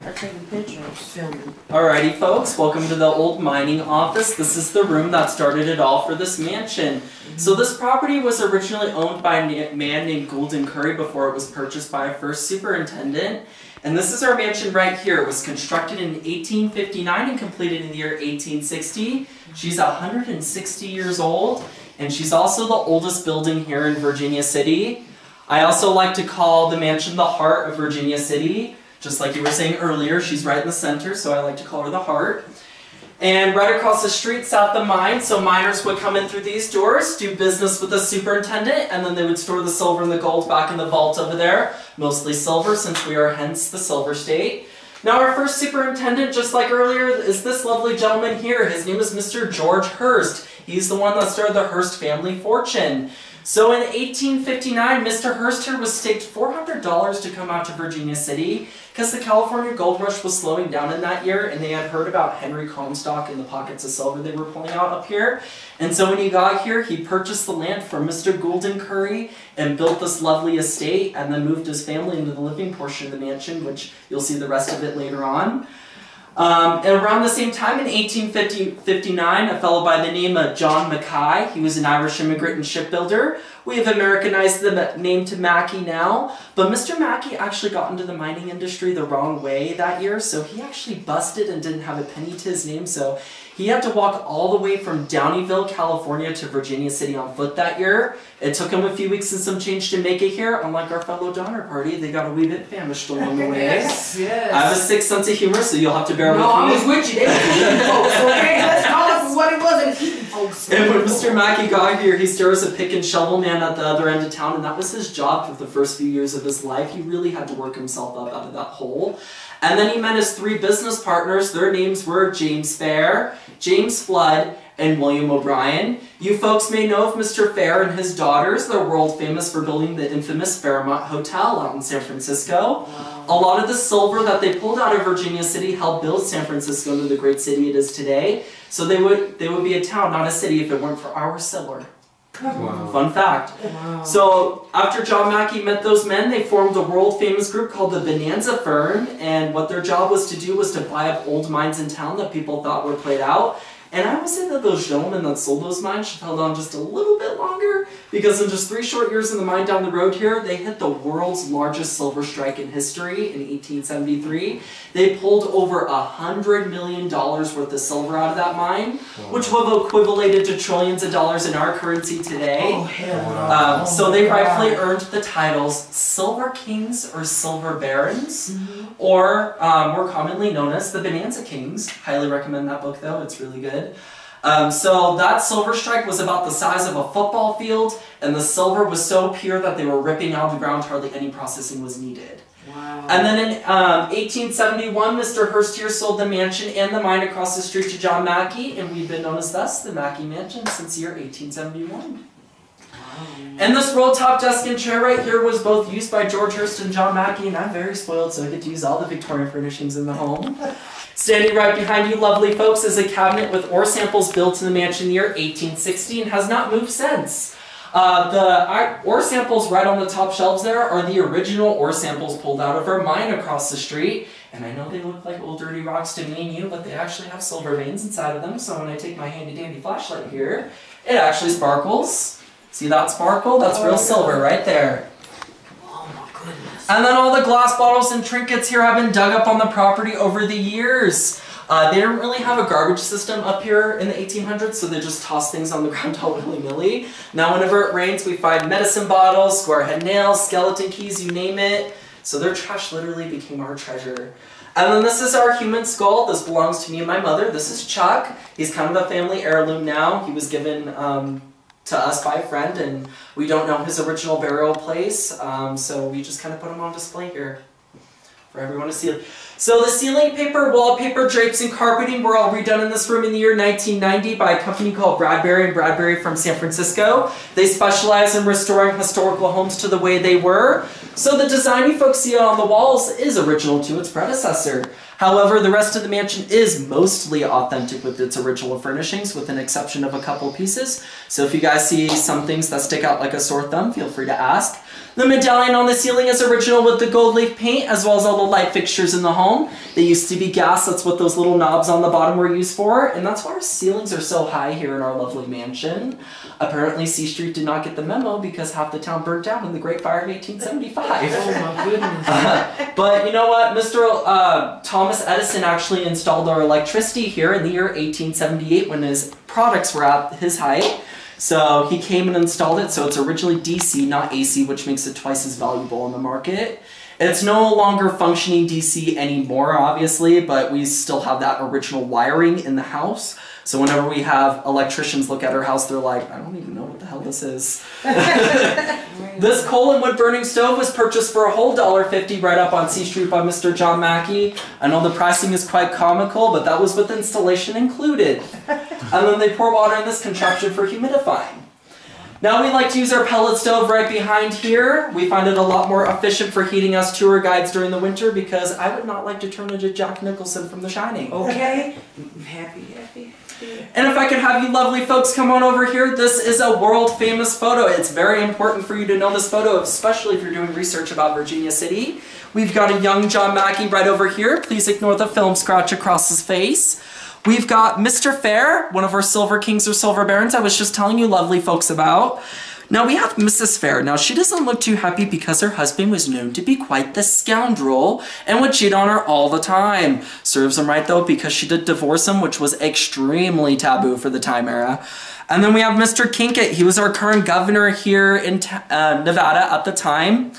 Start taking pictures. Filming. Alrighty folks, welcome to the old mining office. This is the room that started it all for this mansion. So this property was originally owned by a man named Golden Curry before it was purchased by a first superintendent. And this is our mansion right here. It was constructed in 1859 and completed in the year 1860. She's 160 years old, and she's also the oldest building here in Virginia City. I also like to call the mansion the heart of Virginia City. Just like you were saying earlier, she's right in the center, so I like to call her the heart. And right across the street sat the mine, so miners would come in through these doors, do business with the superintendent, and then they would store the silver and the gold back in the vault over there. Mostly silver, since we are hence the silver state. Now our first superintendent, just like earlier, is this lovely gentleman here. His name is Mr. George Hearst. He's the one that started the Hearst family fortune. So in 1859, Mr. Hearst here was staked $400 to come out to Virginia City because the California gold rush was slowing down in that year, and they had heard about Henry Comstock and the pockets of silver they were pulling out up here. And so when he got here, he purchased the land from Mr. Golden Curry and built this lovely estate, and then moved his family into the living portion of the mansion, which you'll see the rest of it later on. And around the same time, in 1859, a fellow by the name of John Mackay, he was an Irish immigrant and shipbuilder. We have Americanized the name to Mackay now, but Mr. Mackay actually got into the mining industry the wrong way that year, so he actually busted and didn't have a penny to his name, so he had to walk all the way from Downeyville, California to Virginia City on foot that year. It took him a few weeks and some change to make it here. Unlike our fellow Donner Party, they got a wee bit famished along the way. Yes. I have a sick sense of humor, so you'll have to bear with me. No, I was with you. They were eating folks, okay? Let's call it for what it was, and eating folks. And when Mr. Mackay got here, he started as a pick and shovel man at the other end of town, and that was his job for the first few years of his life. He really had to work himself up out of that hole. And then he met his three business partners. Their names were James Fair, James Flood, and William O'Brien. You folks may know of Mr. Fair and his daughters. They're world famous for building the infamous Fairmont Hotel out in San Francisco. Wow. A lot of the silver that they pulled out of Virginia City helped build San Francisco into the great city it is today. So they would be a town, not a city, if it weren't for our silver. Wow. Fun fact. Wow. So after John Mackay met those men, they formed a world famous group called the Bonanza Firm, and what their job was to do was to buy up old mines in town that people thought were played out. And I would say that those gentlemen that sold those mines should have held on just a little bit longer, because in just 3 short years in the mine down the road here, they hit the world's largest silver strike in history in 1873. They pulled over $100 million worth of silver out of that mine, which would have equivalated to trillions of dollars in our currency today. Oh, hell no. So they rightfully earned the titles Silver Kings or Silver Barons, or more commonly known as the Bonanza Kings. Highly recommend that book though, it's really good. So that silver strike was about the size of a football field, and the silver was so pure that they were ripping out of the ground, hardly any processing was needed. Wow. And then in 1871, Mr. Hearst here sold the mansion and the mine across the street to John Mackay, and we've been known as thus the Mackay Mansion since the year 1871. And this roll top desk and chair right here was both used by George Hearst and John Mackay, and I'm very spoiled, so I get to use all the Victorian furnishings in the home. Standing right behind you lovely folks is a cabinet with ore samples built in the mansion in the year 1860 and has not moved since. The ore samples right on the top shelves there are the original ore samples pulled out of our mine across the street. And I know they look like old dirty rocks to me and you, but they actually have silver veins inside of them, so when I take my handy dandy flashlight here, it actually sparkles. See that sparkle? That's real silver right there. And then all the glass bottles and trinkets here have been dug up on the property over the years. They didn't really have a garbage system up here in the 1800s, so they just tossed things on the ground all willy-nilly. Now whenever it rains, we find medicine bottles, square head nails, skeleton keys, you name it. So their trash literally became our treasure. And then this is our human skull. This belongs to me and my mother. This is Chuck. He's kind of a family heirloom now. He was given to us by a friend, and we don't know his original burial place, so we just kind of put him on display here for everyone to see. So the ceiling paper, wallpaper, drapes, and carpeting were all redone in this room in the year 1990 by a company called Bradbury & Bradbury from San Francisco. They specialize in restoring historical homes to the way they were. So the design you folks see on the walls is original to its predecessor. However, the rest of the mansion is mostly authentic with its original furnishings, with an exception of a couple pieces. So if you guys see some things that stick out like a sore thumb, feel free to ask. The medallion on the ceiling is original with the gold leaf paint, as well as all the light fixtures in the home. They used to be gas, that's what those little knobs on the bottom were used for, and that's why our ceilings are so high here in our lovely mansion. Apparently C Street did not get the memo because half the town burnt down in the Great Fire of 1875. Oh my goodness. But you know what? Mr. Thomas Edison actually installed our electricity here in the year 1878 when his products were at his height. So he came and installed it, so it's originally DC, not AC, which makes it twice as valuable on the market. It's no longer functioning DC anymore, obviously, but we still have that original wiring in the house. So whenever we have electricians look at our house, they're like, I don't even know what the hell this is. This coal and wood burning stove was purchased for a whole $1.50 right up on C Street by Mr. John Mackay. I know the pricing is quite comical, but that was with installation included. And then they pour water in this contraption for humidifying. Now we like to use our pellet stove right behind here. We find it a lot more efficient for heating us tour guides during the winter because I would not like to turn into Jack Nicholson from The Shining. Okay. Happy. And if I could have you lovely folks come on over here, this is a world famous photo. It's very important for you to know this photo, especially if you're doing research about Virginia City. We've got a young John Mackay right over here. Please ignore the film scratch across his face. We've got Mr. Fair, one of our Silver Kings or Silver Barons I was just telling you lovely folks about. Now we have Mrs. Fair. Now she doesn't look too happy because her husband was known to be quite the scoundrel and would cheat on her all the time. Serves him right though because she did divorce him, which was extremely taboo for the time era. And then we have Mr. Kinkett. He was our current governor here in Nevada at the time.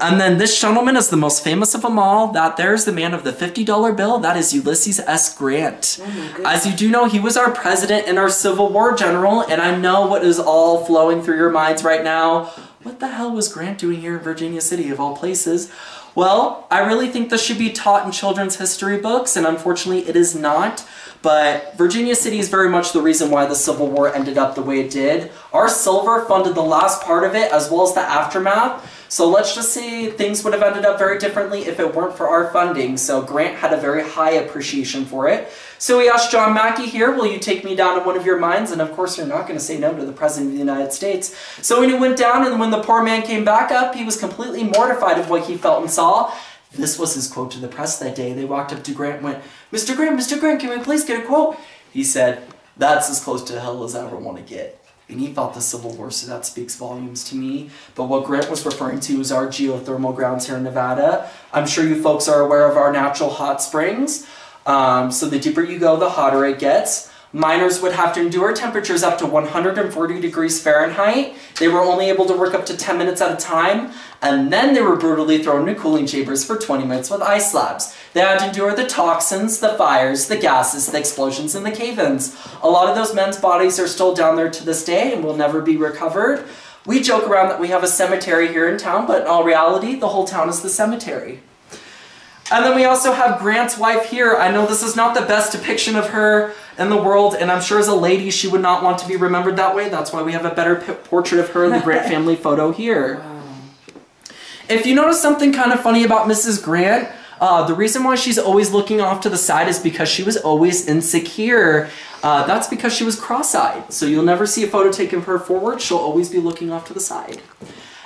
And then this gentleman is the most famous of them all. That there's the man of the $50 bill. That is Ulysses S. Grant. As you do know, he was our president and our Civil War general, and I know what is all flowing through your minds right now. What the hell was Grant doing here in Virginia City, of all places? Well, I really think this should be taught in children's history books, and unfortunately it is not. But Virginia City is very much the reason why the Civil War ended up the way it did. Our silver funded the last part of it as well as the aftermath. So let's just say things would have ended up very differently if it weren't for our funding. So Grant had a very high appreciation for it. So we asked John Mackay here, will you take me down to one of your mines? And of course you're not going to say no to the President of the United States. So when he went down and when the poor man came back up, he was completely mortified of what he felt and saw. This was his quote to the press that day. They walked up to Grant and went, Mr. Grant, can we please get a quote? He said, that's as close to hell as I ever want to get. And he fought the Civil War, so that speaks volumes to me. But what Grant was referring to is our geothermal grounds here in Nevada. I'm sure you folks are aware of our natural hot springs. So the deeper you go, the hotter it gets. Miners would have to endure temperatures up to 140 degrees Fahrenheit. They were only able to work up to 10 minutes at a time, and then they were brutally thrown into cooling chambers for 20 minutes with ice slabs. They had to endure the toxins, the fires, the gases, the explosions, and the cave-ins. A lot of those men's bodies are still down there to this day and will never be recovered. We joke around that we have a cemetery here in town, but in all reality, the whole town is the cemetery. And then we also have Grant's wife here. I know this is not the best depiction of her in the world, and I'm sure as a lady she would not want to be remembered that way. That's why we have a better portrait of her in the Grant family photo here. Wow. If you notice something kind of funny about Mrs. Grant, the reason why she's always looking off to the side is because she was always insecure. That's because she was cross-eyed. So you'll never see a photo taken of her forward. She'll always be looking off to the side.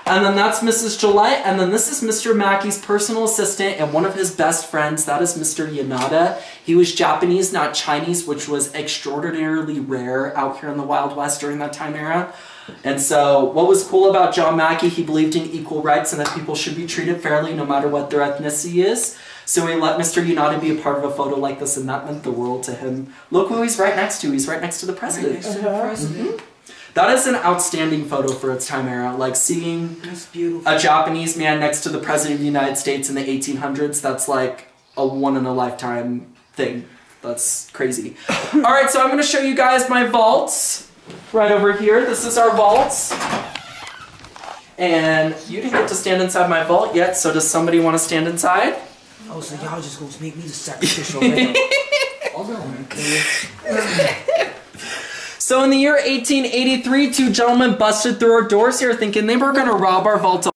And then that's Mrs. Gillette, and then this is Mr. Mackay's personal assistant and one of his best friends. That is Mr. Yanada. He was Japanese, not Chinese, which was extraordinarily rare out here in the Wild West during that time era. And so what was cool about John Mackay, he believed in equal rights and that people should be treated fairly no matter what their ethnicity is. So he let Mr. Yanada be a part of a photo like this, and that meant the world to him. Look who he's right next to. He's right next to the president. Right next to the president. That is an outstanding photo for its time era. Like seeing a Japanese man next to the President of the United States in the 1800s, that's like a one-in-a-lifetime thing. That's crazy. Alright, so I'm going to show you guys my vaults right over here. This is our vaults. And you didn't get to stand inside my vault yet, so does somebody want to stand inside? Oh, so y'all just going to make me the sacrificial lamb. Okay. So in the year 1883, two gentlemen busted through our doors here thinking they were going to rob our vault